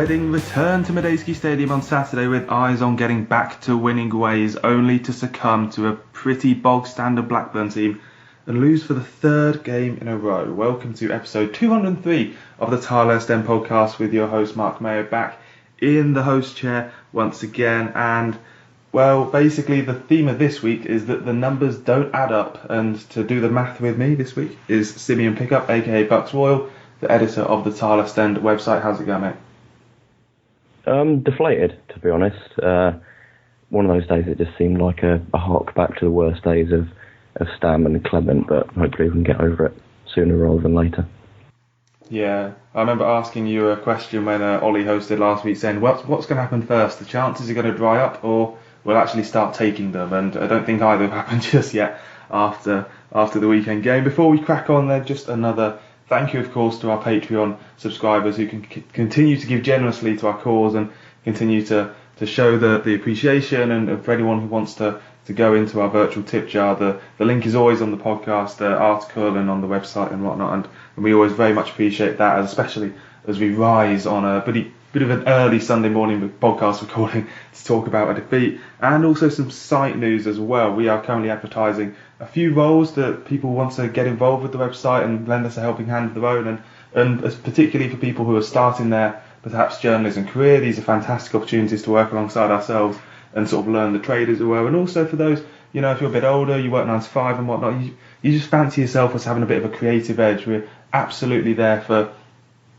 Reading returned to Madejski Stadium on Saturday with eyes on getting back to winning ways, only to succumb to a pretty bog-standard Blackburn team and lose for the third game in a row. Welcome to episode 203 of the Tilehurst End podcast with your host Marc Mayo, back in the host chair once again. And well, basically the theme of this week is that the numbers don't add up, and to do the math with me this week is Simeon Pickup, aka Bucks Royal, the editor of the Tilehurst End website. How's it going, mate? Deflated, to be honest. One of those days it just seemed like a hark back to the worst days of Stam and Clement, but hopefully we can get over it sooner rather than later. Yeah, I remember asking you a question when Ollie hosted last week, saying what's going to happen first? The chances are going to dry up, or we'll actually start taking them? And I don't think either have happened just yet after the weekend game. Before we crack on, there, just another thank you, of course, to our Patreon subscribers who can continue to give generously to our cause and continue to show the appreciation. And for anyone who wants to go into our virtual tip jar, the link is always on the podcast article and on the website and whatnot. And we always very much appreciate that, especially as we rise on a bit of an early Sunday morning podcast recording to talk about a defeat, and also some site news as well. We are currently advertising a few roles that people want to get involved with the website and lend us a helping hand of their own, and particularly for people who are starting their perhaps journalism career, these are fantastic opportunities to work alongside ourselves and sort of learn the trade as well. And also for those, if you're a bit older, you work 9 to 5 and whatnot, you just fancy yourself as having a bit of a creative edge. We're absolutely there for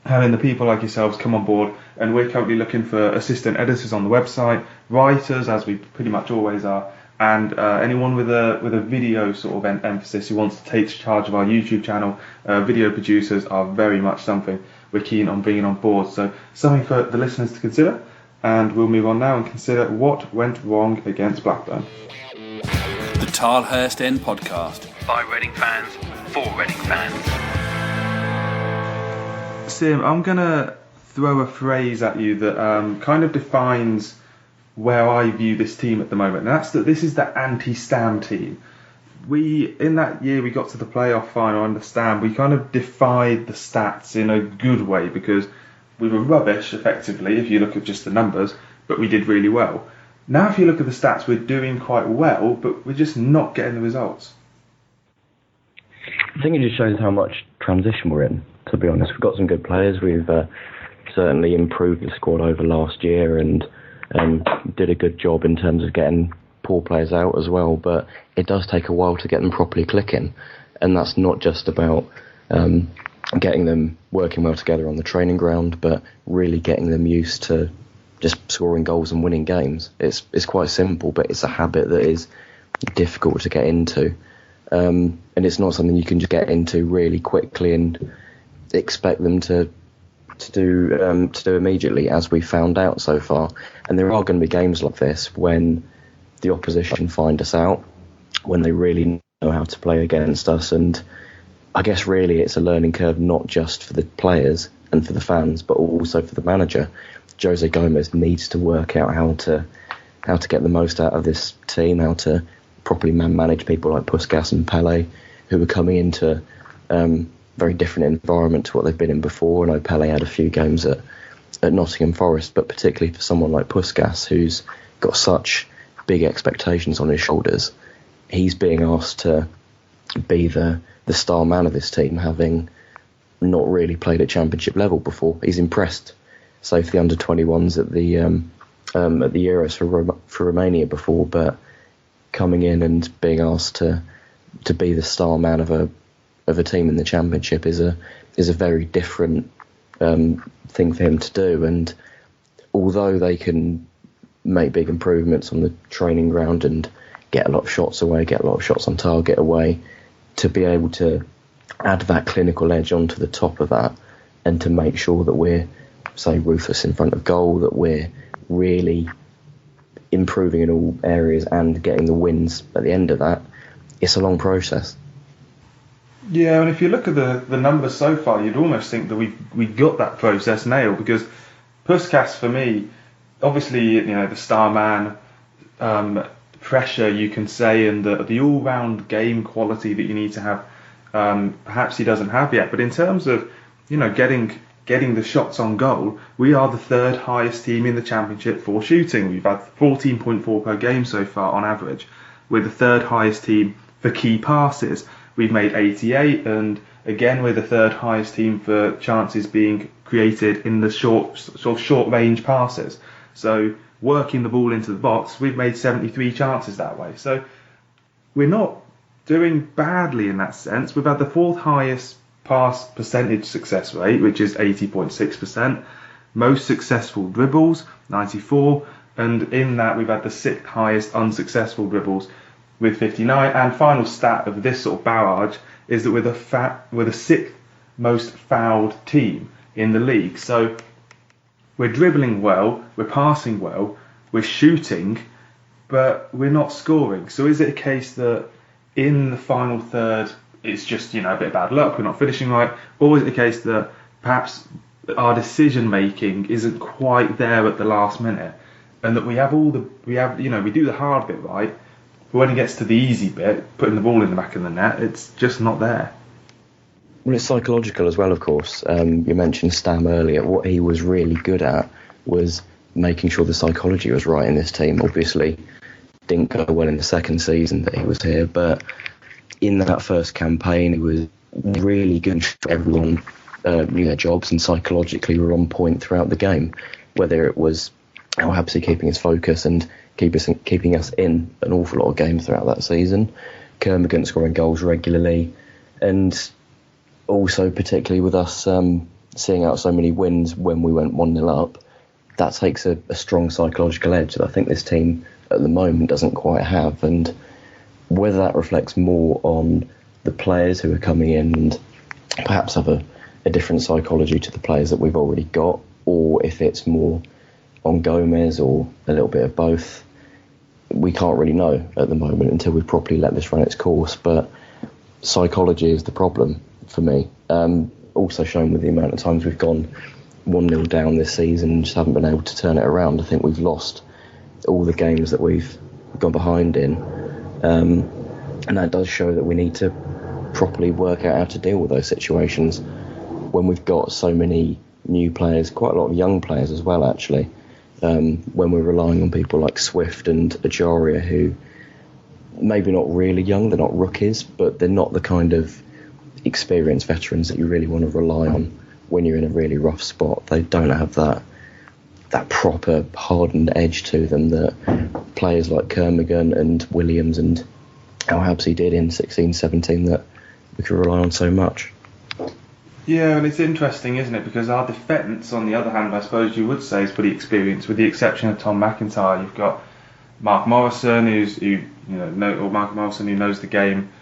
having the people like yourselves come on board, and we're currently looking for assistant editors on the website, writers, as we pretty much always are, and anyone with a video sort of emphasis who wants to take charge of our YouTube channel. Video producers are very much something we're keen on bringing on board, so something for the listeners to consider. And we'll move on now and consider what went wrong against Blackburn. The Tilehurst End podcast by Reading fans for Reading fans. Sim, I'm going to throw a phrase at you that kind of defines where I view this team at the moment, and that's that this is the anti-Stam team. In that year we got to the playoff final under Stam, we kind of defied the stats in a good way, because we were rubbish effectively if you look at just the numbers, but we did really well. Now if you look at the stats, we're doing quite well, but we're just not getting the results. I think it just shows how much transition we're in, to be honest. We've got some good players. We've certainly improved the squad over last year and did a good job in terms of getting poor players out as well, but it does take a while to get them properly clicking, and that's not just about getting them working well together on the training ground, but really getting them used to just scoring goals and winning games. It's quite simple, but it's a habit that is difficult to get into, and it's not something you can just get into really quickly and expect them to do immediately, as we found out so far. And there are going to be games like this when the opposition find us out, when they really know how to play against us. And I guess really it's a learning curve, not just for the players and for the fans, but also for the manager. Jose Gomes needs to work out how to get the most out of this team, how to properly manage people like Puskas and Pele, who are coming into very different environment to what they've been in before. I know Pele had a few games at Nottingham Forest, but particularly for someone like Puskas, who's got such big expectations on his shoulders, he's being asked to be the star man of this team, having not really played at championship level before. He's impressed, say, for the under-21s at the Euros for Romania before, but coming in and being asked to be the star man of a team in the championship is a very different thing for him to do. And although they can make big improvements on the training ground and get a lot of shots away, get a lot of shots on target away, to be able to add that clinical edge onto the top of that, and to make sure that we're, say, ruthless in front of goal, that we're really improving in all areas and getting the wins at the end of that, it's a long process. Yeah, and if you look at the numbers so far, you'd almost think that we got that process nailed, because Puskas, for me, obviously, the star man, pressure, you can say, and the all-round game quality that you need to have, perhaps he doesn't have yet. But in terms of, getting getting the shots on goal, we are the third highest team in the Championship for shooting. We've had 14.4 per game so far on average. We're the third highest team for key passes. We've made 88, and again we're the third highest team for chances being created in the short range passes. So working the ball into the box, we've made 73 chances that way. So we're not doing badly in that sense. We've had the fourth highest pass percentage success rate, which is 80.6%. Most successful dribbles, 94. And in that, we've had the sixth highest unsuccessful dribbles with 59. And final stat of this sort of barrage is that we're the sixth most fouled team in the league. So we're dribbling well, we're passing well, we're shooting, but we're not scoring. So is it a case that in the final third, it's just, a bit of bad luck, we're not finishing right? Or is it a case that perhaps our decision making isn't quite there at the last minute, and that we do the hard bit right, but when it gets to the easy bit, putting the ball in the back of the net, it's just not there? Well, it's psychological as well, of course. You mentioned Stam earlier. What he was really good at was making sure the psychology was right in this team. Obviously, didn't go well in the second season that he was here, but in that first campaign, he was really good. Everyone knew their jobs and psychologically were on point throughout the game, whether it was Al Habsi keeping his focus and keeping us in an awful lot of games throughout that season, Kermorgant scoring goals regularly, and also particularly with us seeing out so many wins when we went 1-0 up. That takes a strong psychological edge that I think this team at the moment doesn't quite have, and whether that reflects more on the players who are coming in and perhaps have a different psychology to the players that we've already got, or if it's more on Gomes or a little bit of both, we can't really know at the moment until we properly let this run its course. But psychology is the problem for me. Also shown with the amount of times we've gone 1-0 down this season and just haven't been able to turn it around. I think we've lost all the games that we've gone behind in. And that does show that we need to properly work out how to deal with those situations when we've got so many new players, quite a lot of young players as well, actually. When we're relying on people like Swift and Ajaria, who maybe not really young, they're not rookies, but they're not the kind of experienced veterans that you really want to rely on when you're in a really rough spot. They don't have that proper hardened edge to them that players like Kermorgant and Williams and Al Habsi did in 16-17 that we could rely on so much. Yeah, and it's interesting, isn't it? Because our defence, on the other hand, I suppose you would say is pretty experienced, with the exception of Tom McIntyre. You've got Marc Morrison, who knows the game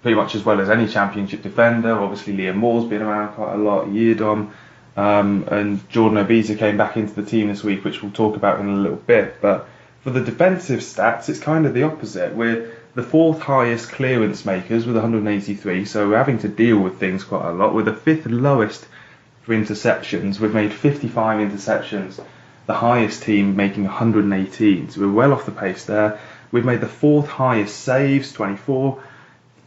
pretty much as well as any Championship defender. Obviously, Liam Moore's been around quite a lot, Yiadom, and Jordan Obiza came back into the team this week, which we'll talk about in a little bit. But for the defensive stats, it's kind of the opposite. We're the fourth highest clearance makers with 183, so we're having to deal with things quite a lot. We're the fifth lowest for interceptions. We've made 55 interceptions, the highest team making 118, so we're well off the pace there. We've made the fourth highest saves, 24,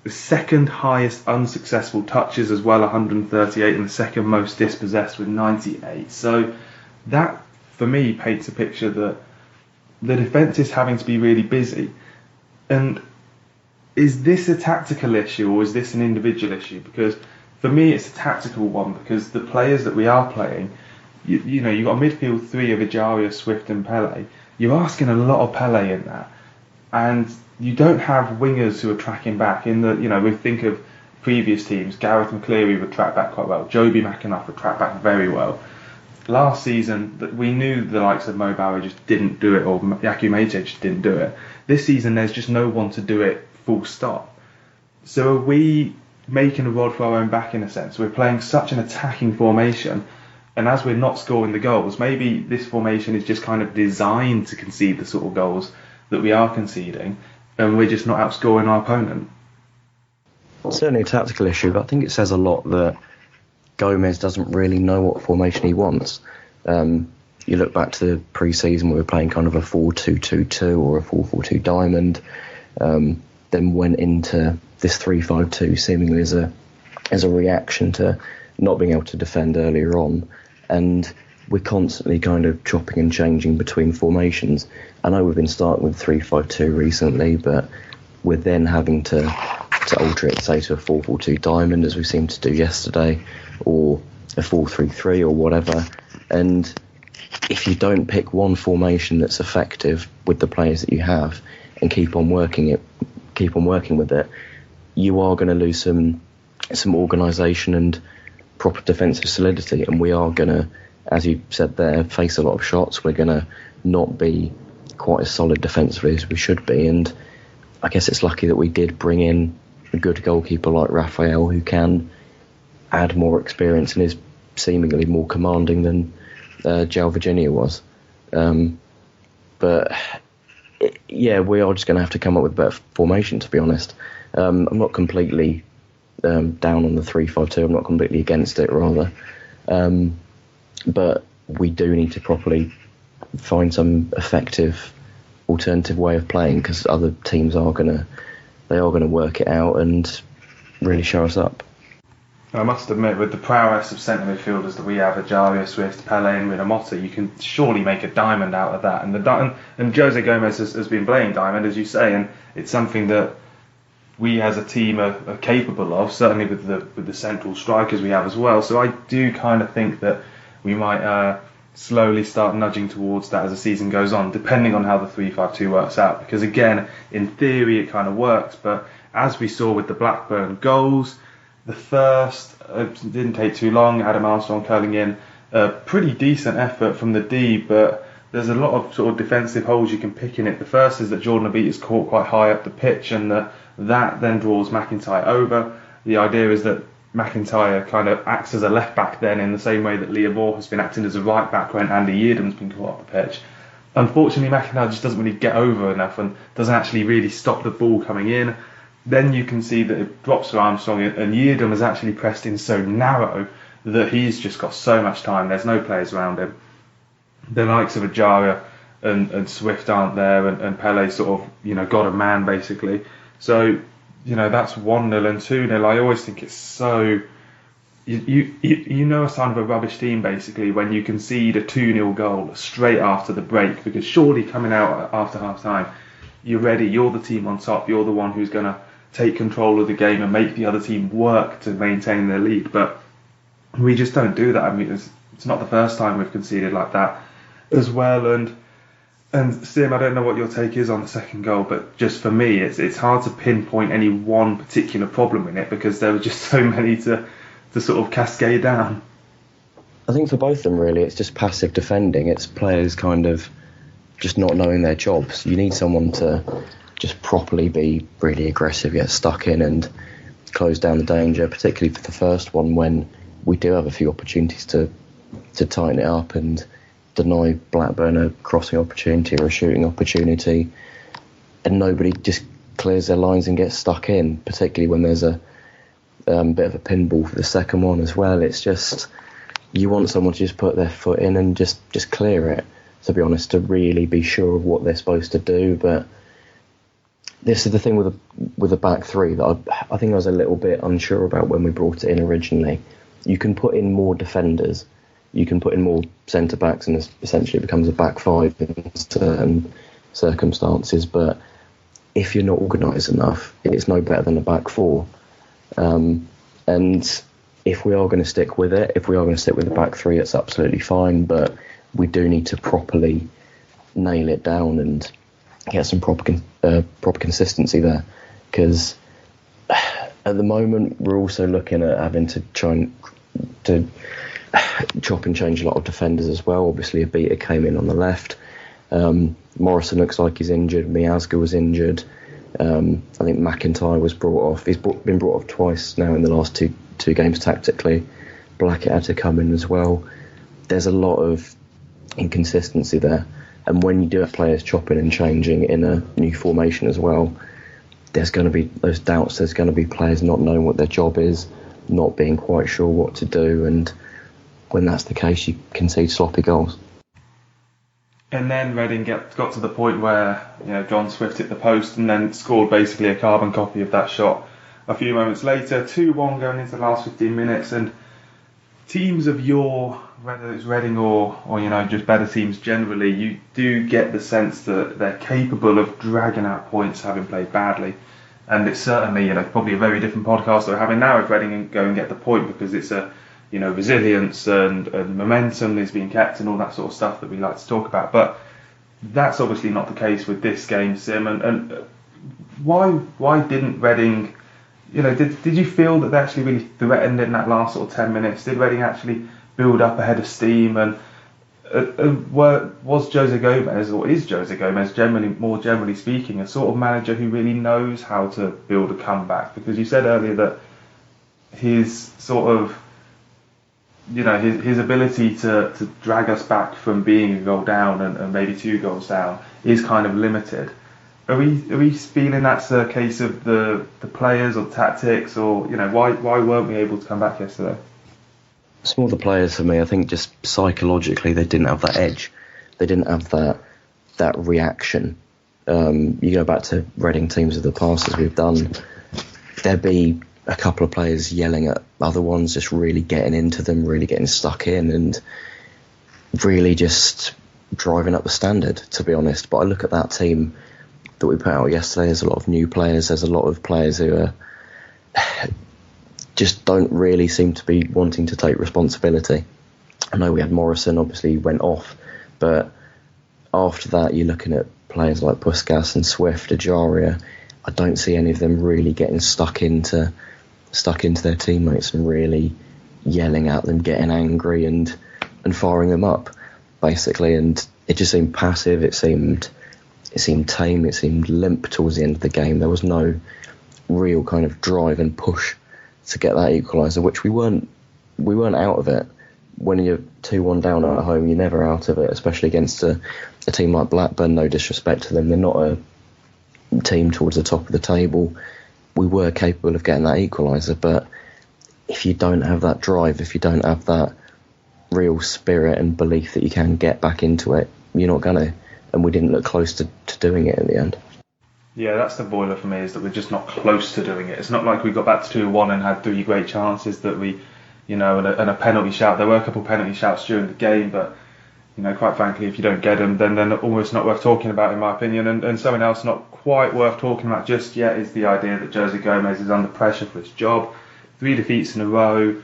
the second highest unsuccessful touches as well, 138, and the second most dispossessed with 98. So that, for me, paints a picture that the defence is having to be really busy. And is this a tactical issue or is this an individual issue? Because for me, it's a tactical one, because the players that we are playing, you've got a midfield three of Ajaria, Swift and Pele. You're asking a lot of Pele in that. And you don't have wingers who are tracking back. We think of previous teams, Gareth McCleary would track back quite well. Joby McAnuff would track back very well. Last season, we knew the likes of Mo Barrow just didn't do it, or Yaku Meite just didn't do it. This season, there's just no one to do it, full stop. So are we making a rod for our own back in a sense? We're playing such an attacking formation, and as we're not scoring the goals, maybe this formation is just kind of designed to concede the sort of goals that we are conceding, and we're just not outscoring our opponent. Certainly a tactical issue, but I think it says a lot that Gomes doesn't really know what formation he wants. You look back to the pre-season, we were playing kind of a 4-2-2-2 or a 4-4-2 diamond, then went into this 3-5-2 seemingly as a reaction to not being able to defend earlier on. and we're constantly kind of chopping and changing between formations. I know we've been starting with 3-5-2 recently, but we're then having to alter it, say, to a 4-4-2 diamond, as we seemed to do yesterday, or a 4-3-3 or whatever. And if you don't pick one formation that's effective with the players that you have and keep on working with it, you are going to lose some organisation and proper defensive solidity, and we are going to, as you said there, face a lot of shots. We're going to not be quite as solid defensively as we should be, and I guess it's lucky that we did bring in a good goalkeeper like Raphael, who can add more experience and is seemingly more commanding than João Virginia was. But we are just going to have to come up with a better formation, to be honest. I'm not completely down on the 3-5-2. I'm not completely against it, rather. But we do need to properly find some effective alternative way of playing, because other teams are going to work it out and really show us up. I must admit, with the prowess of centre midfielders that we have, Ajaria, Swift, Pele and Minamoto, you can surely make a diamond out of that. And Jose Gomes has been playing diamond, as you say, and it's something that we as a team are capable of, certainly with the central strikers we have as well. So I do kind of think that we might slowly start nudging towards that as the season goes on, depending on how the 3-5-2 works out. Because again, in theory it kind of works, but as we saw with the Blackburn goals, the first didn't take too long. Adam Armstrong curling in a pretty decent effort from the D, but there's a lot of sort of defensive holes you can pick in it. The first is that Jordan Abit is caught quite high up the pitch, and that then draws McIntyre over. The idea is that McIntyre kind of acts as a left back then, in the same way that Liam Moore has been acting as a right back when Andy Yeardham's been caught up the pitch. Unfortunately, McIntyre just doesn't really get over enough and doesn't actually really stop the ball coming in. Then you can see that it drops for Armstrong, and Yeardham has actually pressed in so narrow that he's just got so much time. There's no players around him. The likes of Ajaria and Swift aren't there, and Pele sort of, got a man basically. So, that's 1-0 and 2-0. I always think it's so... You know a sign of a rubbish team, basically, when you concede a 2-0 goal straight after the break, because surely coming out after half-time, you're ready, you're the team on top, you're the one who's going to take control of the game and make the other team work to maintain their lead. But we just don't do that. I mean, it's not the first time we've conceded like that as well. And Sim, I don't know what your take is on the second goal, but just for me, it's hard to pinpoint any one particular problem in it, because there were just so many to sort of cascade down. I think for both of them, really, it's just passive defending. It's players kind of just not knowing their jobs. You need someone to just properly be really aggressive, get stuck in and close down the danger, particularly for the first one, when we do have a few opportunities to tighten it up and deny Blackburn a crossing opportunity or a shooting opportunity, and nobody just clears their lines and gets stuck in, particularly when there's a bit of a pinball for the second one as well. It's just, you want someone to just put their foot in and just clear it, to be honest, to really be sure of what they're supposed to do. But this is the thing with a back three that I think I was a little bit unsure about when we brought it in originally. You can put in more defenders, you can put in more centre backs, and essentially it becomes a back five in certain circumstances. But if you're not organised enough, it's no better than a back four. And if we are going to stick with it, if we are going to stick with the back three, it's absolutely fine. But we do need to properly nail it down and get some proper consistency there, because at the moment we're also looking at having to try to chop and change a lot of defenders as well. Obviously, Abita came in on the left. Morrison looks like he's injured. Miazga was injured. I think McIntyre was brought off. He's been brought off twice now in the last two games tactically. Blackett had to come in as well. There's a lot of inconsistency there. And when you do have players chopping and changing in a new formation as well, there's going to be those doubts. There's going to be players not knowing what their job is, not being quite sure what to do. And when that's the case, you concede sloppy goals. And then Reading got to the point where John Swift hit the post and then scored basically a carbon copy of that shot a few moments later. 2-1 going into the last 15 minutes. And teams of your, whether it's Reading or just better teams generally, you do get the sense that they're capable of dragging out points having played badly. And it's certainly, probably a very different podcast that we're having now if Reading can go and get the point, because it's a, resilience and momentum is being kept and all that sort of stuff that we like to talk about. But that's obviously not the case with this game, Sim. And why didn't Reading, did you feel that they actually really threatened in that last sort of 10 minutes? Did Reading actually build up a head of steam? And was Jose Gomes, or is Jose Gomes, more generally speaking, a sort of manager who really knows how to build a comeback? Because you said earlier that his sort of, his ability to drag us back from being a goal down and maybe 2 goals down is kind of limited. Are we feeling that's a case of the players or tactics, or why weren't we able to come back yesterday? It's more the players for me. I think just psychologically they didn't have that edge. They didn't have that reaction. You go back to Reading teams of the past, as we've done, there'd be a couple of players yelling at other ones, just really getting into them, really getting stuck in, and really just driving up the standard, to be honest. But I look at that team that we put out yesterday, there's a lot of new players, there's a lot of players who are just don't really seem to be wanting to take responsibility. I know we had Morrison, obviously went off, but after that you're looking at players like Puskas and Swift, Ajaria. I don't see any of them really getting stuck into their teammates and really yelling at them, getting angry and firing them up, basically. And it just seemed passive, it seemed tame, it seemed limp towards the end of the game. There was no real kind of drive and push to get that equaliser, which we weren't out of it. When you're 2-1 down at home, you're never out of it, especially against a team like Blackburn. No disrespect to them, they're not a team towards the top of the table. We were capable of getting that equaliser, but if you don't have that drive, if you don't have that real spirit and belief that you can get back into it, you're not going to. And we didn't look close to doing it in the end. Yeah, that's the boiler for me, is that we're just not close to doing it. It's not like we got back to 2-1 and had 3 great chances that we, and a penalty shout. There were a couple of penalty shouts during the game, but, quite frankly, if you don't get them, then they're almost not worth talking about, in my opinion. And something else not quite worth talking about just yet is the idea that Jose Gomes is under pressure for his job. 3 defeats in a row,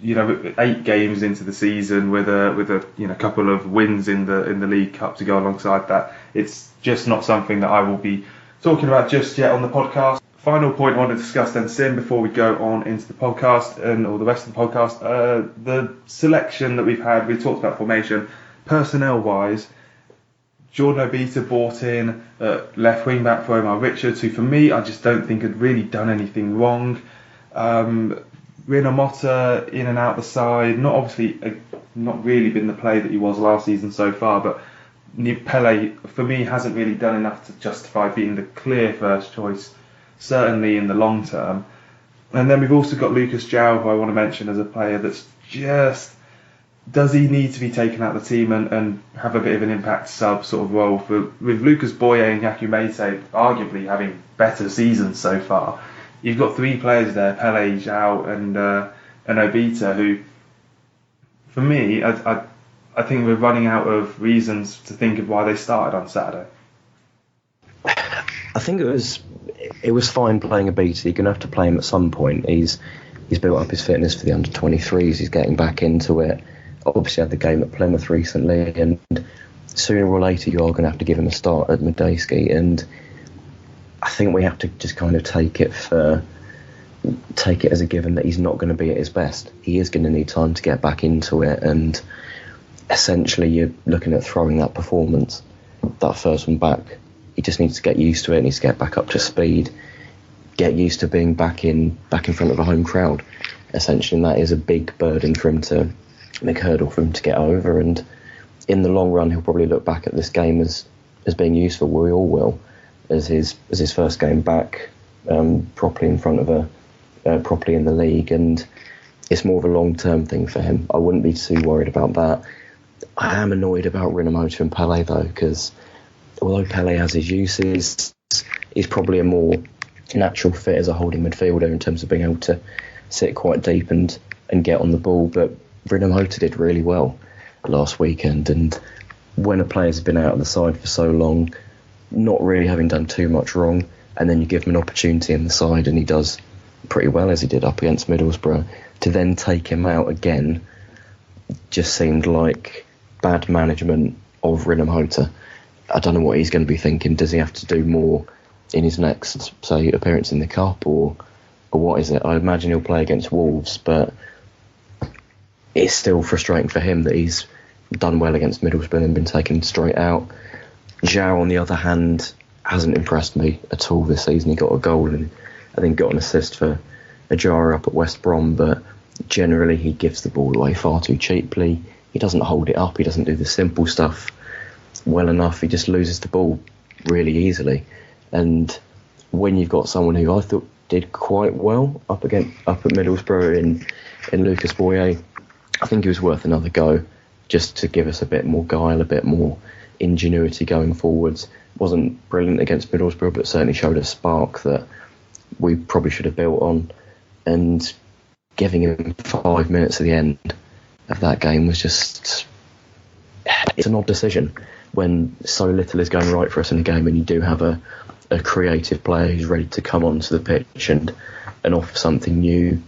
8 games into the season with a couple of wins in the League Cup to go alongside that. It's just not something that I will be talking about just yet on the podcast. Final point I want to discuss then, Sim, before we go on into the podcast or the rest of the podcast, the selection that we've had. We talked about formation, personnel wise. Jordan Obita brought in left wing back for Omar Richards, who for me I just don't think had really done anything wrong. Rino Motta in and out the side, not really been the player that he was last season so far, but Pele for me hasn't really done enough to justify being the clear first choice, certainly in the long term. And then we've also got Lucas João, who I want to mention as a player that's just, does he need to be taken out of the team and have a bit of an impact sub sort of role with Lucas Boye and Yaku Mete arguably having better seasons so far. You've got 3 players there, Pele, João and Obita, who, for me, I think we're running out of reasons to think of why they started on Saturday. I think it was fine playing Obita. You're going to have to play him at some point. He's built up his fitness for the under-23s. He's getting back into it. Obviously had the game at Plymouth recently, and sooner or later you are going to have to give him a start at Medeski. And I think we have to just kind of take it as a given that he's not going to be at his best. He is going to need time to get back into it, and essentially you're looking at throwing that performance, that first one back. He just needs to get used to it, needs to get back up to speed, get used to being back in front of a home crowd, essentially. And that is a big burden for him to, big hurdle for him to get over. And in the long run, he'll probably look back at this game as being useful. We all will, as his first game back properly in front of properly in the league. And it's more of a long-term thing for him. I wouldn't be too worried about that. I am annoyed about Rino Motta and Pele though, because although Pele has his uses, he's probably a more natural fit as a holding midfielder in terms of being able to sit quite deep and get on the ball. But Rinham-Hota did really well last weekend, and when a player's been out of the side for so long, not really having done too much wrong, and then you give him an opportunity in the side and he does pretty well, as he did up against Middlesbrough, to then take him out again just seemed like bad management of Rinham-Hota. I don't know what he's going to be thinking. Does he have to do more in his next, say, appearance in the Cup, or what is it? I imagine he'll play against Wolves, but it's still frustrating for him that he's done well against Middlesbrough and been taken straight out. Zhao, on the other hand, hasn't impressed me at all this season. He got a goal and I think got an assist for a jar up at West Brom, but generally he gives the ball away far too cheaply. He doesn't hold it up. He doesn't do the simple stuff well enough. He just loses the ball really easily. And when you've got someone who I thought did quite well up at Middlesbrough in Lucas Boyer, I think he was worth another go, just to give us a bit more guile, a bit more ingenuity going forwards. Wasn't brilliant against Middlesbrough, but certainly showed a spark that we probably should have built on. And giving him 5 minutes at the end of that game was just... It's an odd decision when so little is going right for us in a game, and you do have a creative player who's ready to come onto the pitch and offer something new.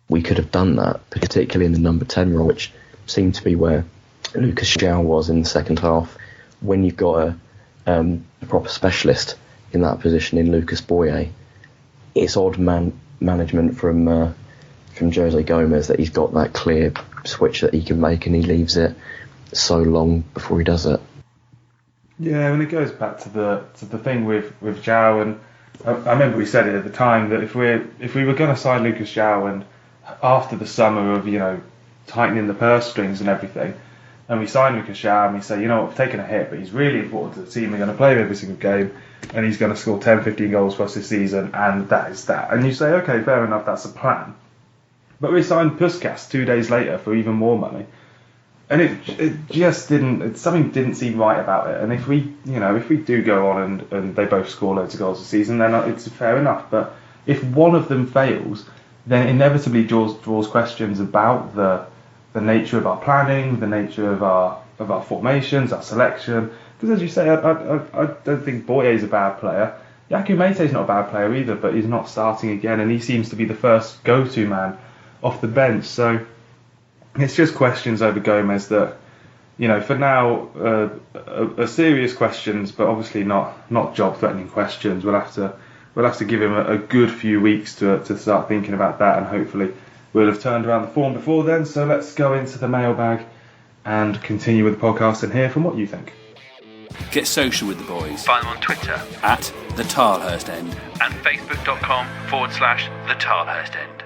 We could have done that, particularly in the number 10 role, which seemed to be where Lucas Zhao was in the second half. When you've got a proper specialist in that position in Lucas Boyer, it's odd management from Jose Gomes that he's got that clear switch that he can make, and he leaves it so long before he does it. Yeah, and it goes back to the thing with Zhao, and I remember we said it at the time that if we were going to sign Lucas Zhao, and after the summer of tightening the purse strings and everything, and we sign Lucas Zhao and we say, we've taken a hit, but he's really important to the team. We're going to play him every single game, and he's going to score 10, 15 goals for us this season, and that is that. And you say, okay, fair enough, that's a plan. But we signed Puskas 2 days later for even more money, and it just didn't. Something didn't seem right about it. And if we do go on and they both score loads of goals this season, then it's fair enough. But if one of them fails, then it inevitably draws questions about the nature of our planning, the nature of our formations, our selection. Because as you say, I don't think Boyer is a bad player. Yaku Meite's not a bad player either, but he's not starting again, and he seems to be the first go-to man off the bench. So it's just questions over Gomes that, for now, are serious questions, but obviously not job-threatening questions. We'll have to give him a good few weeks to start thinking about that, and hopefully we'll have turned around the form before then. So let's go into the mailbag and continue with the podcast and hear from what you think. Get social with the boys. Find them on Twitter at the Tilehurst End and facebook.com/the Tilehurst End.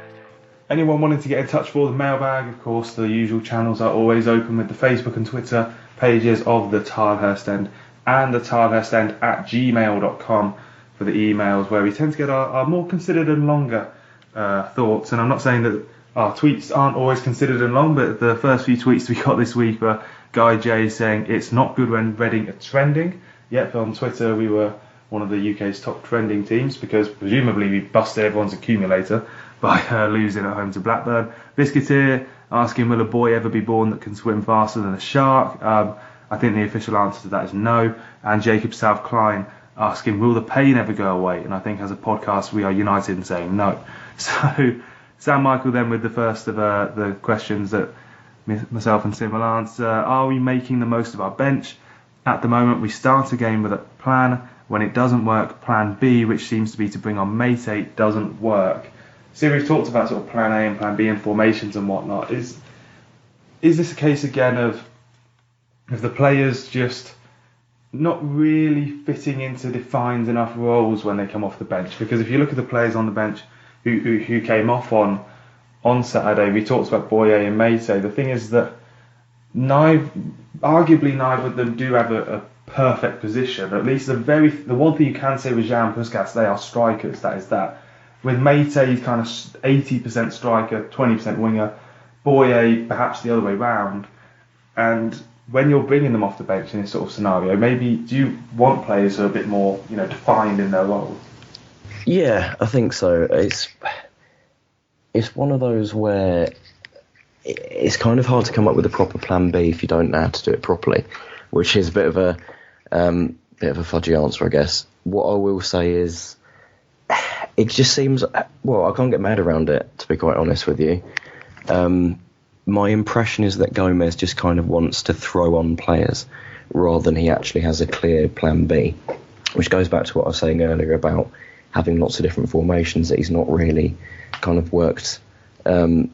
Anyone wanting to get in touch for the mailbag, of course, the usual channels are always open with the Facebook and Twitter pages of the Tilehurst End and the Tilehurst End at gmail.com for the emails, where we tend to get our more considered and longer thoughts. And I'm not saying that our tweets aren't always considered and long, but the first few tweets we got this week were Guy J saying it's not good when Reading are trending. Yep, on Twitter we were one of the UK's top trending teams because presumably we busted everyone's accumulator by losing at home to Blackburn. Biscuiteer asking, will a boy ever be born that can swim faster than a shark? I think the official answer to that is no. And Jacob South Klein asking, will the pain ever go away? And I think as a podcast we are united in saying no. So Sam Michael then with the first of the questions that myself and Sim will answer. Are we making the most of our bench? At the moment we start a game with a plan. When it doesn't work, plan B, which seems to be to bring on Meite, doesn't work. So we've talked about sort of plan A and plan B and formations and whatnot. Is this a case again of the players just not really fitting into defined enough roles when they come off the bench? Because if you look at the players on the bench who came off on Saturday, we talked about Boyer and Meite. The thing is that arguably neither of them do have a perfect position. At least the one thing you can say with Zhao and Puskas, they are strikers. That is that. With Meite, he's kind of 80% striker, 20% winger. Boyer, perhaps the other way round. And when you're bringing them off the bench in this sort of scenario, maybe do you want players who are a bit more, defined in their role? Yeah, I think so. It's one of those where it's kind of hard to come up with a proper plan B if you don't know how to do it properly, which is a bit of a fudgy answer, I guess. What I will say is, it just seems, well, I can't get mad around it, to be quite honest with you. My impression is that Gomes just kind of wants to throw on players rather than he actually has a clear plan B, which goes back to what I was saying earlier about having lots of different formations that he's not really kind of worked, not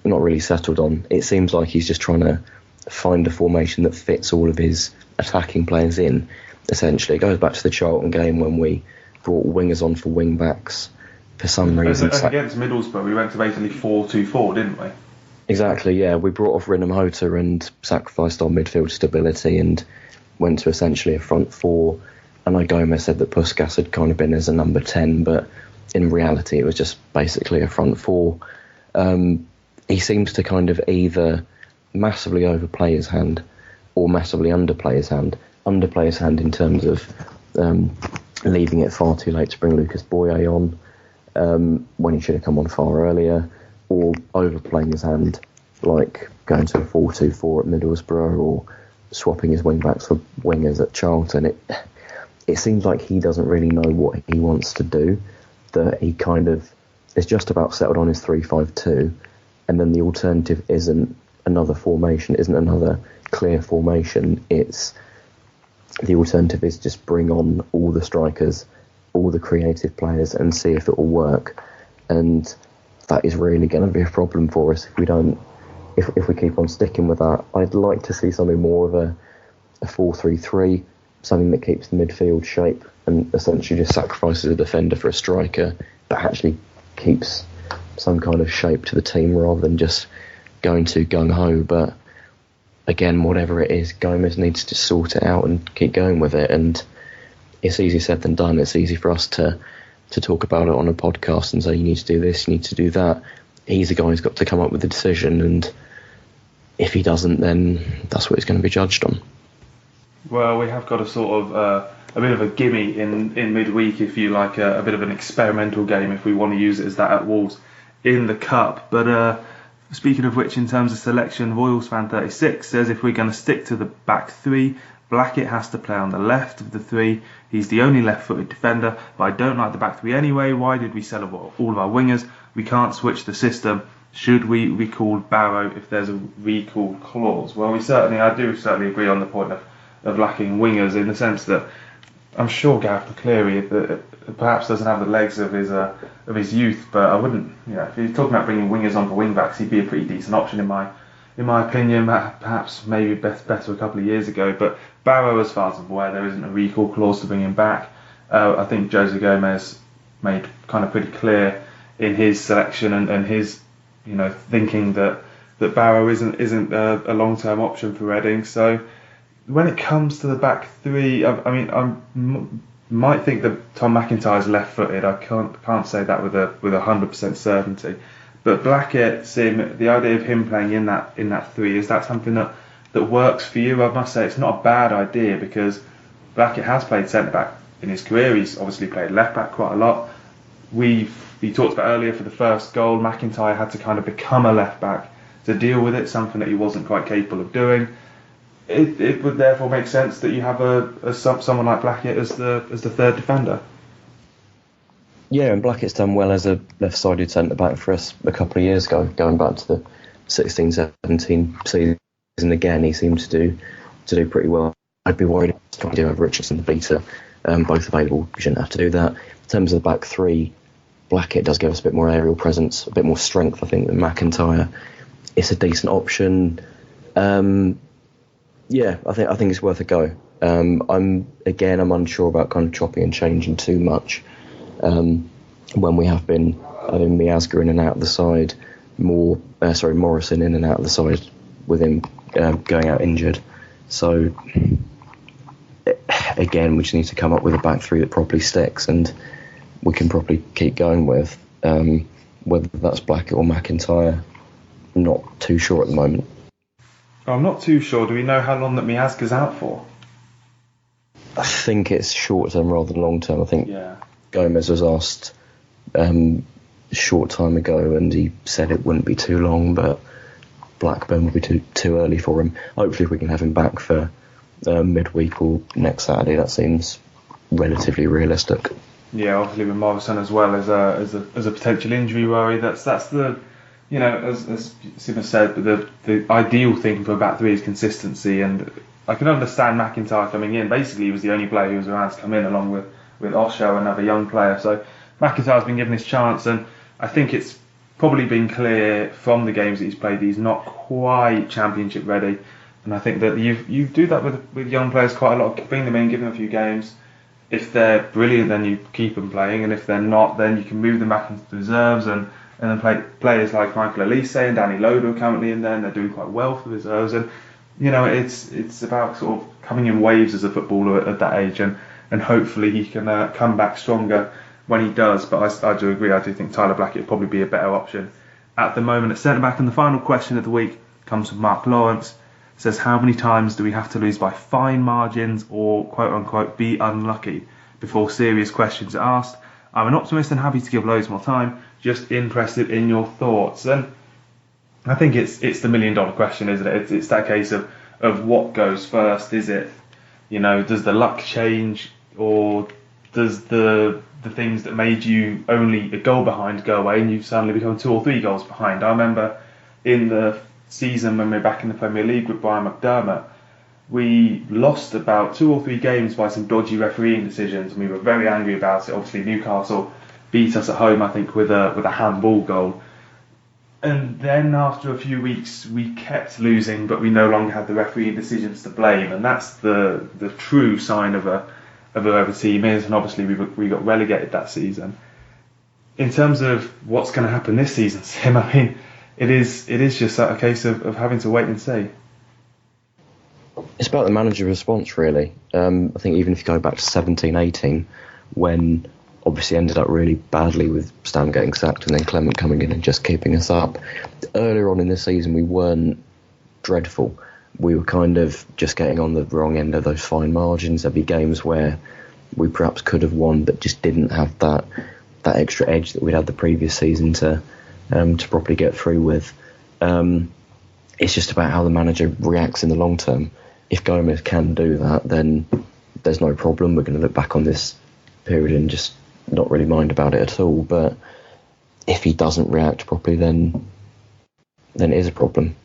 really settled on. It seems like he's just trying to find a formation that fits all of his attacking players in, essentially. It goes back to the Charlton game when we brought wingers on for wing backs for some reason. Against Middlesbrough, we went to basically 4-2-4, didn't we? Exactly, yeah. We brought off Rinham Hota and sacrificed our midfield stability and went to essentially a front four. And Gomes said that Puskas had kind of been as a number 10, but in reality it was just basically a front four. He seems to kind of either massively overplay his hand or massively underplay his hand. Underplay his hand in terms of leaving it far too late to bring Lucas Boye on when he should have come on far earlier, or overplaying his hand, like going to a 4-2-4 at Middlesbrough or swapping his wing-backs for wingers at Charlton. It seems like he doesn't really know what he wants to do, that he kind of is just about settled on his 3-5-2, and then the alternative isn't another formation, isn't another clear formation. It's the alternative is just bring on all the strikers, all the creative players, and see if it will work. And that is really going to be a problem for us if we don't. If we keep on sticking with that. I'd like to see something more of a 4-3-3, something that keeps the midfield shape and essentially just sacrifices a defender for a striker, but actually keeps some kind of shape to the team rather than just going too gung-ho. But again, whatever it is, Gomes needs to sort it out and keep going with it. And it's easier said than done. It's easy for us to talk about it on a podcast and say, you need to do this, you need to do that. He's the guy who's got to come up with a decision, and if he doesn't, then that's what he's going to be judged on. Well, we have got a sort of a bit of a gimme in midweek, if you like, a bit of an experimental game, if we want to use it as that, at Wolves in the Cup. But speaking of which, in terms of selection, Royals fan 36 says if we're going to stick to the back three, Blackett has to play on the left of the three. He's the only left-footed defender, but I don't like the back three anyway. Why did we sell all of our wingers? We can't switch the system. Should we recall Barrow if there's a recall clause? Well, I do certainly agree on the point of lacking wingers, in the sense that I'm sure Gareth McCleary perhaps doesn't have the legs of his youth, but I wouldn't. If you're talking about bringing wingers on for wing backs, he'd be a pretty decent option in my opinion. Perhaps maybe better a couple of years ago. But Barrow, as far as I'm aware, there isn't a recall clause to bring him back. I think Jose Gomes made kind of pretty clear in his selection and his thinking that Barrow isn't a long-term option for Reading. So when it comes to the back three, I might think that Tom McIntyre's left-footed. I can't say that with 100% certainty. But Blackett, Sim, the idea of him playing in that three, is that something that works for you? I must say it's not a bad idea, because Blackett has played centre-back in his career. He's obviously played left-back quite a lot. We talked about earlier, for the first goal, McIntyre had to kind of become a left-back to deal with it, something that he wasn't quite capable of doing. It would therefore make sense that you have someone like Blackett as the third defender. Yeah, and Blackett's done well as a left-sided centre-back for us a couple of years ago, going back to the 16-17 season again. He seems to do pretty well. I'd be worried if trying to do have Richardson and Beta both available. You shouldn't have to do that. In terms of the back three, Blackett does give us a bit more aerial presence, a bit more strength, I think, than McIntyre. It's a decent option. Yeah, I think it's worth a go. I'm unsure about kind of chopping and changing too much. When we have been having Miazga in and out of the side, Morrison in and out of the side with him going out injured. So again, we just need to come up with a back three that properly sticks, and we can probably keep going with. Whether that's Blackett or McIntyre, not too sure at the moment. I'm not too sure. Do we know how long that Miazga's out for? I think it's short term rather than long term. I think Gomes was asked a short time ago, and he said it wouldn't be too long, but Blackburn will be too early for him. Hopefully we can have him back for midweek or next Saturday. That seems relatively realistic. Yeah, obviously with Morrison as well as a potential injury worry. That's the, as Simeon said, the ideal thing for a back three is consistency, and I can understand McIntyre coming in. Basically, he was the only player who was around to come in, along with Osho, another young player. So McIntyre's been given his chance, and I think it's probably been clear from the games that he's played he's not quite championship ready. And I think that you do that with young players quite a lot. Bring them in, give them a few games. If they're brilliant, then you keep them playing, and if they're not, then you can move them back into the reserves, and then play players like Michael Elise and Danny Loder are currently in there, and they're doing quite well for the reserves. And it's about sort of coming in waves as a footballer at that age, and hopefully he can come back stronger when he does. But I do agree. I do think Tyler Blackett would probably be a better option at the moment at centre back. And the final question of the week comes from Marc Lawrence. It says, how many times do we have to lose by fine margins or quote unquote be unlucky before serious questions are asked? I'm an optimist and happy to give loads more time. Just interested in your thoughts. And I think it's the $1 million question, isn't it? It's that case of what goes first. Is it, does the luck change, or does the things that made you only a goal behind go away and you suddenly become 2 or 3 goals behind? I remember in the season when we were back in the Premier League with Brian McDermott, we lost about 2 or 3 games by some dodgy refereeing decisions, and we were very angry about it. Obviously Newcastle beat us at home, I think, with a handball goal. And then after a few weeks we kept losing, but we no longer had the refereeing decisions to blame, and that's the true sign of whoever the team is. And obviously we got relegated that season. In terms of what's going to happen this season, Sim, I mean, it is just a case of having to wait and see. It's about the manager response, really. I think even if you go back to 17-18, when obviously ended up really badly with Stam getting sacked and then Clement coming in and just keeping us up. Earlier on in the season, we weren't dreadful. We were kind of just getting on the wrong end of those fine margins. There'd be games where we perhaps could have won, but just didn't have that extra edge that we'd had the previous season to properly get through with. It's just about how the manager reacts in the long term. If Gomes can do that, then there's no problem. We're going to look back on this period and just not really mind about it at all. But if he doesn't react properly, then it is a problem.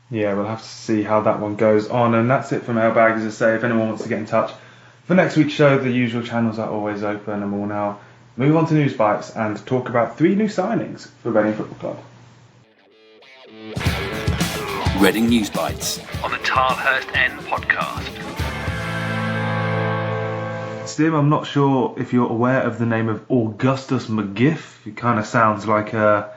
Yeah, we'll have to see how that one goes on. And that's it for Mailbag. As I say, if anyone wants to get in touch for next week's show, the usual channels are always open, and we'll now move on to Newsbites and talk about 3 new signings for Reading Football Club. Reading Newsbites on the Tilehurst End podcast. Sim, I'm not sure if you're aware of the name of Augustus McGiff. He kind of sounds like a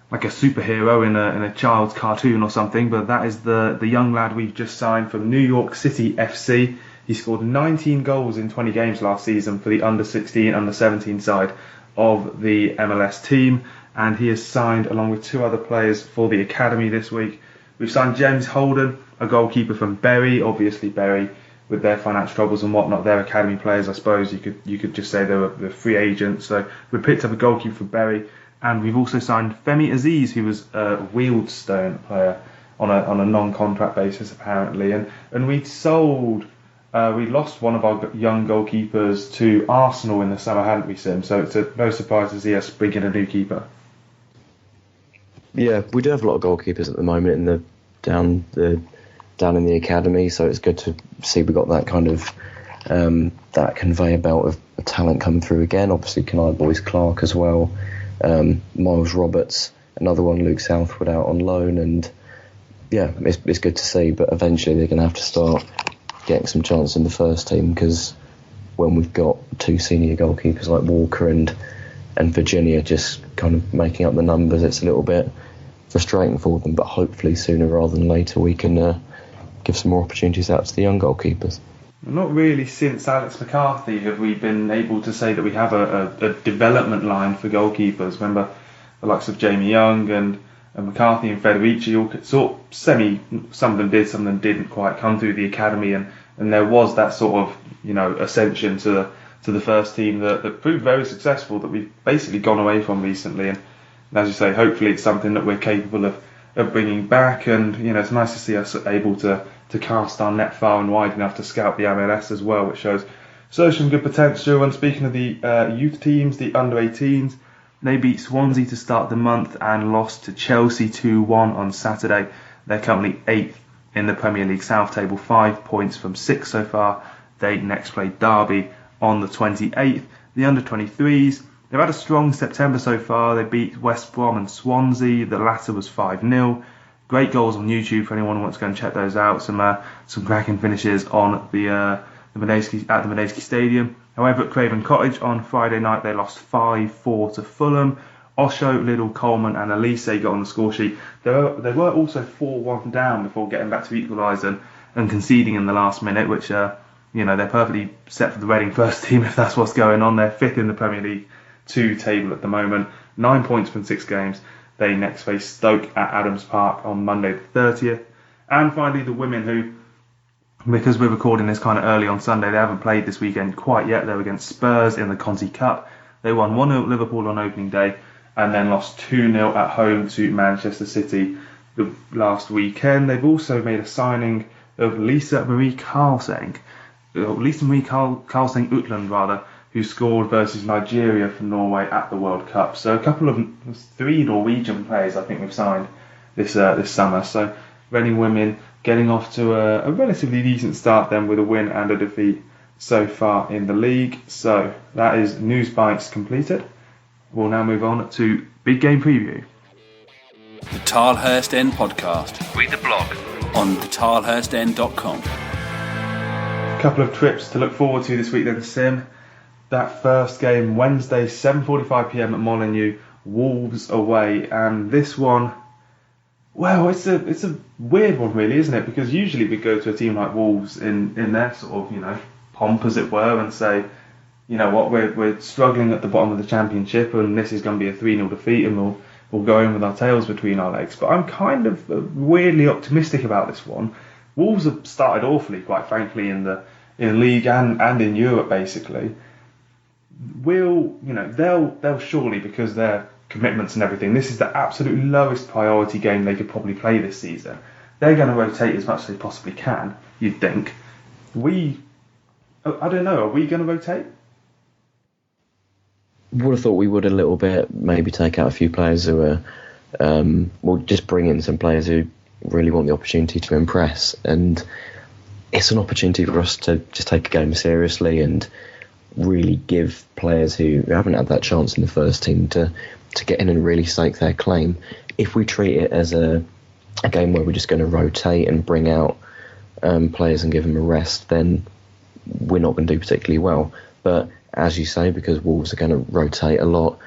superhero in a child's cartoon or something, but that is the young lad we've just signed from New York City FC. He scored 19 goals in 20 games last season for the under-16, under-17 side of the MLS team, and he is signed along with 2 other players for the academy this week. We've signed James Holden, a goalkeeper from Bury. Obviously Bury, with their financial troubles and whatnot, they're academy players. I suppose you could just say they're free agents. So we picked up a goalkeeper for Bury, and we've also signed Femi Aziz, who was a Wealdstone player on a non-contract basis apparently, and we lost one of our young goalkeepers to Arsenal in the summer, hadn't we, Sim? So it's no surprise to see us bring in a new keeper. Yeah, we do have a lot of goalkeepers at the moment down in the academy, so it's good to see we got that kind of that conveyor belt of talent come through again. Obviously, Canary Boys Clark as well, Miles Roberts, another one, Luke Southwood out on loan, and yeah, it's good to see. But eventually, they're going to have to start getting some chance in the first team, because when we've got 2 senior goalkeepers like Walker and Virginia just kind of making up the numbers, it's a little bit frustrating for them. But hopefully sooner rather than later we can give some more opportunities out to the young goalkeepers. Not really since Alex McCarthy have we been able to say that we have a development line for goalkeepers. Remember the likes of Jamie Young and McCarthy and Federici all sort of some of them did, some of them didn't quite come through the academy, and there was that sort of ascension to the first team that proved very successful, that we've basically gone away from recently. And as you say, hopefully it's something that we're capable of bringing back, and it's nice to see us able to cast our net far and wide enough to scout the MLS as well, which shows some good potential. And speaking of the youth teams, the under-18s, they beat Swansea to start the month and lost to Chelsea 2-1 on Saturday. They're currently 8th in the Premier League South table, 5 points from 6 so far. They next play Derby on the 28th. The under-23s, they've had a strong September so far. They beat West Brom and Swansea. The latter was 5-0. Great goals on YouTube for anyone who wants to go and check those out. Some cracking finishes on the Medeski Stadium. However, at Craven Cottage on Friday night, they lost 5-4 to Fulham. Osho, Liddell, Coleman and Elise got on the score sheet. They were also 4-1 down before getting back to equalise and conceding in the last minute, which they're perfectly set for the Reading first team if that's what's going on. They're 5th in the Premier League 2 table at the moment, 9 points from 6 games. They next face Stoke at Adams Park on Monday the 30th. And finally, the women, who, because we're recording this kind of early on Sunday, they haven't played this weekend quite yet. They're against Spurs in the Conti Cup. They won 1-0 at Liverpool on opening day and then lost 2-0 at home to Manchester City the last weekend. They've also made a signing of Lisa Marie Karlseng Utland, who scored versus Nigeria for Norway at the World Cup. So a couple of 3 Norwegian players I think we've signed this summer. So Reading women getting off to a relatively decent start then, with a win and a defeat so far in the league. So that is News Bites completed. We'll now move on to Big Game Preview. The Tilehurst End podcast. Read the blog on thetilehurstend.com. A couple of trips to look forward to this week then, Sim. That first game, Wednesday, 7:45pm at Molineux, Wolves away. And this one, well, it's a weird one really, isn't it? Because usually we go to a team like Wolves in their sort of, pomp as it were, and say, you know what, we're struggling at the bottom of the Championship and this is going to be a 3-0 defeat and we'll go in with our tails between our legs. But I'm kind of weirdly optimistic about this one. Wolves have started awfully, quite frankly, in league and in Europe basically. They'll surely, because their commitments and everything, this is the absolute lowest priority game they could probably play this season. They're going to rotate as much as they possibly can, you'd think. I don't know, are we going to rotate? Would have thought we would a little bit, maybe take out a few players who are, just bring in some players who really want the opportunity to impress. And it's an opportunity for us to just take a game seriously and really give players who haven't had that chance in the first team to get in and really stake their claim. If we treat it as a game where we're just going to rotate and bring out players and give them a rest, then we're not going to do particularly well. But as you say, because Wolves are going to rotate a lot,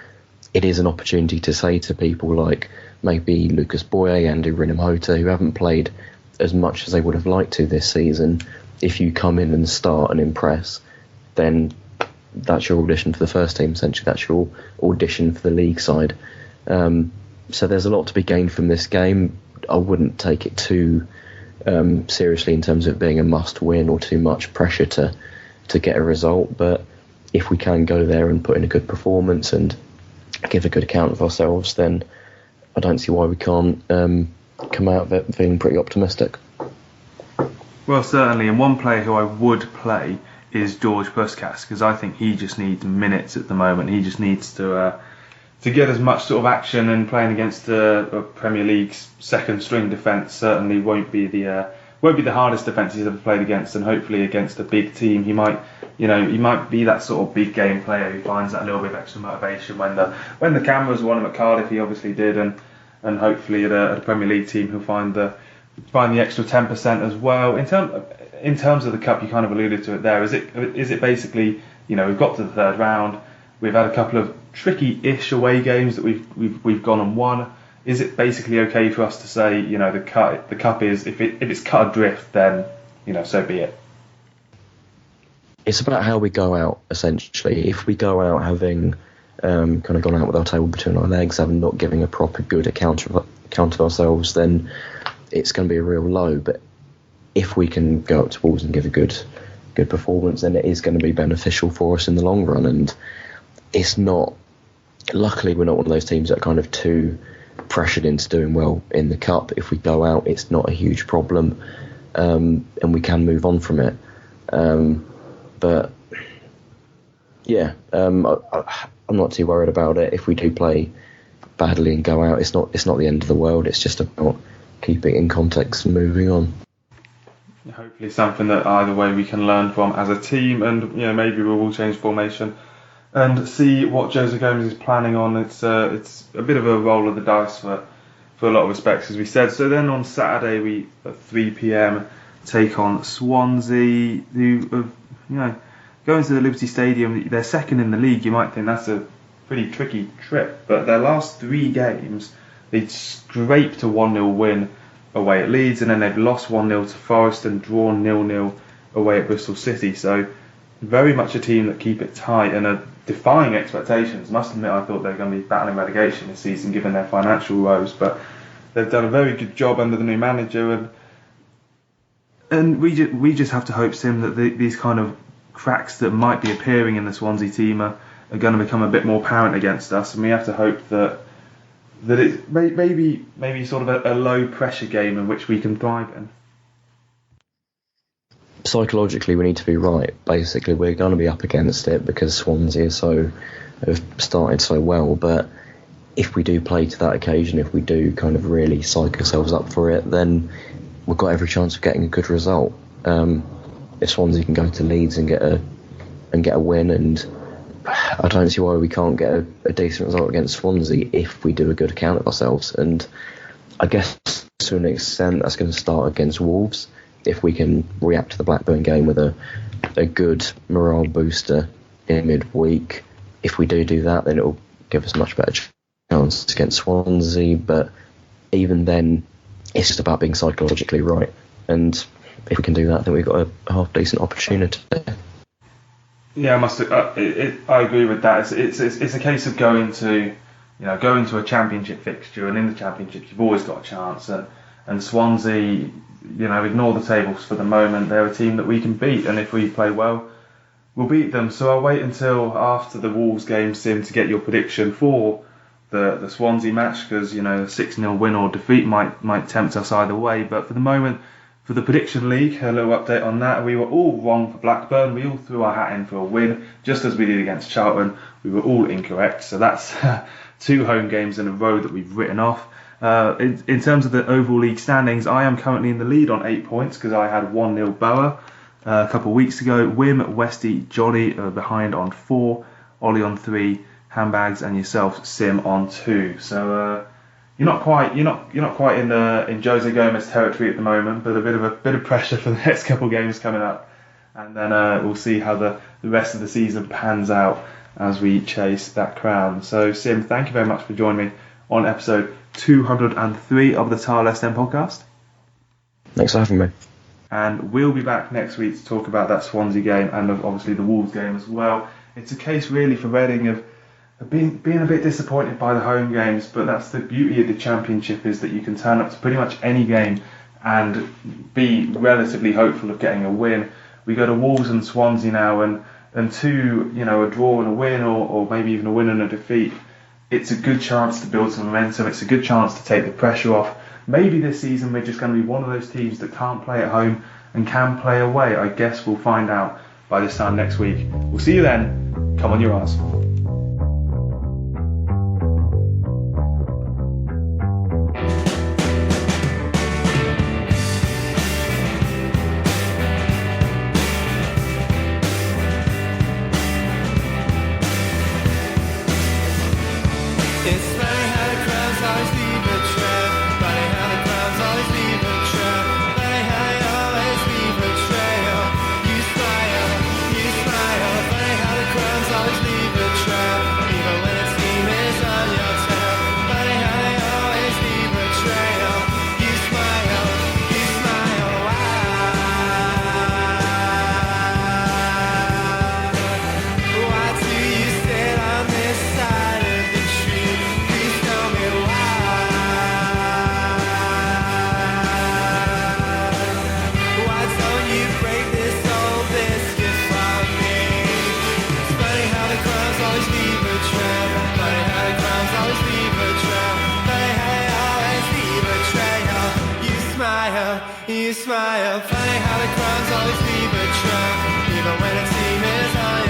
it is an opportunity to say to people like maybe Lucas Boye, Andy Rinham-Hota, who haven't played as much as they would have liked to this season, if you come in and start and impress, then that's your audition for the first team, essentially. That's your audition for the league side. So there's a lot to be gained from this game. I wouldn't take it too seriously in terms of it being a must-win or too much pressure to get a result. But if we can go there and put in a good performance and give a good account of ourselves, then I don't see why we can't come out of it feeling pretty optimistic. Well, certainly, and one player who I would play is George Puskas, because I think he just needs minutes at the moment. He just needs to get as much sort of action, and playing against a Premier League's second string defence certainly won't be the hardest defence he's ever played against, and hopefully against a big team he might be that sort of big game player who finds that little bit of extra motivation when the cameras were on him at Cardiff. He obviously did, and hopefully at a Premier League team he'll find the extra 10% as well. In terms of the cup, you kind of alluded to it there. Is it basically, we've got to the third round, we've had a couple of tricky-ish away games that we've gone and won. Is it basically okay for us to say, the cup is, if it's cut adrift, then so be it? It's about how we go out, essentially. If we go out having kind of gone out with our tail between our legs, having not giving a proper good account of ourselves, then it's going to be a real low. But if we can go up to Wolves and give a good performance, then it is going to be beneficial for us in the long run. And it's not luckily we're not one of those teams that are kind of too pressured into doing well in the cup. If we go out, it's not a huge problem, and we can move on from it. But yeah, I'm not too worried about it. If we do play badly and go out, it's not the end of the world. It's just about keeping it in context and moving on. Hopefully something that either way we can learn from as a team, and maybe we will change formation and see what Jose Gomes is planning on. It's a bit of a roll of the dice for a lot of respects, as we said. So then on Saturday we at 3 p.m. take on Swansea, who going to the Liberty Stadium. They're second in the league. You might think that's a pretty tricky trip, but their last 3 games they'd scraped a 1-0 win away at Leeds, and then they've lost 1-0 to Forest and drawn 0-0 away at Bristol City. So very much a team that keep it tight and are defying expectations. Must admit, I thought they were going to be battling relegation this season given their financial woes, but they've done a very good job under the new manager, and we just have to hope, Sim, that these kind of cracks that might be appearing in the Swansea team are going to become a bit more apparent against us, and we have to hope that it's maybe sort of a low pressure game in which we can thrive in. Psychologically, we need to be right. Basically, we're going to be up against it because Swansea have started so well. But if we do play to that occasion, if we do kind of really psych ourselves up for it, then we've got every chance of getting a good result. If Swansea can go to Leeds and get a win, and I don't see why we can't get a decent result against Swansea if we do a good account of ourselves. And I guess to an extent that's going to start against Wolves. If we can react to the Blackburn game with a good morale booster in midweek, if we do that, then it'll give us a much better chance against Swansea. But even then, it's just about being psychologically right. And if we can do that, then we've got a half decent opportunity. Yeah, I agree with that. It's a case of going to a championship fixture, and in the championship you've always got a chance. And Swansea, ignore the tables for the moment. They're a team that we can beat, and if we play well, we'll beat them. So I'll wait until after the Wolves game, Sim, to get your prediction for the Swansea match, because a 6-0 win or defeat might tempt us either way. But for the moment, for the prediction league, a little update on that. We were all wrong for Blackburn. We all threw our hat in for a win, just as we did against Charlton. We were all incorrect. So that's 2 home games in a row that we've written off. In terms of the overall league standings, I am currently in the lead on 8 points because I had 1-0 Borough a couple of weeks ago. Wim, Westy, Johnny are behind on 4, Ollie on 3, Handbags and yourself, Sim, on 2. So you're not quite in Jose Gomes territory at the moment, but a bit of pressure for the next couple of games coming up, and then we'll see how the rest of the season pans out as we chase that crown. So Sim, thank you very much for joining me on episode 203 of the Tilehurst End podcast. Thanks for having me. And we'll be back next week to talk about that Swansea game and obviously the Wolves game as well. It's a case really for Reading of being a bit disappointed by the home games, but that's the beauty of the Championship, is that you can turn up to pretty much any game and be relatively hopeful of getting a win. We go to Wolves and Swansea now, and two, a draw and a win, or maybe even a win and a defeat. It's a good chance to build some momentum. It's a good chance to take the pressure off. Maybe this season we're just going to be one of those teams that can't play at home and can play away. I guess we'll find out by this time next week. We'll see you then. Come on your arse. Always leave a trail, but You smile, funny how the crowds always leave a trail, even when it seems as I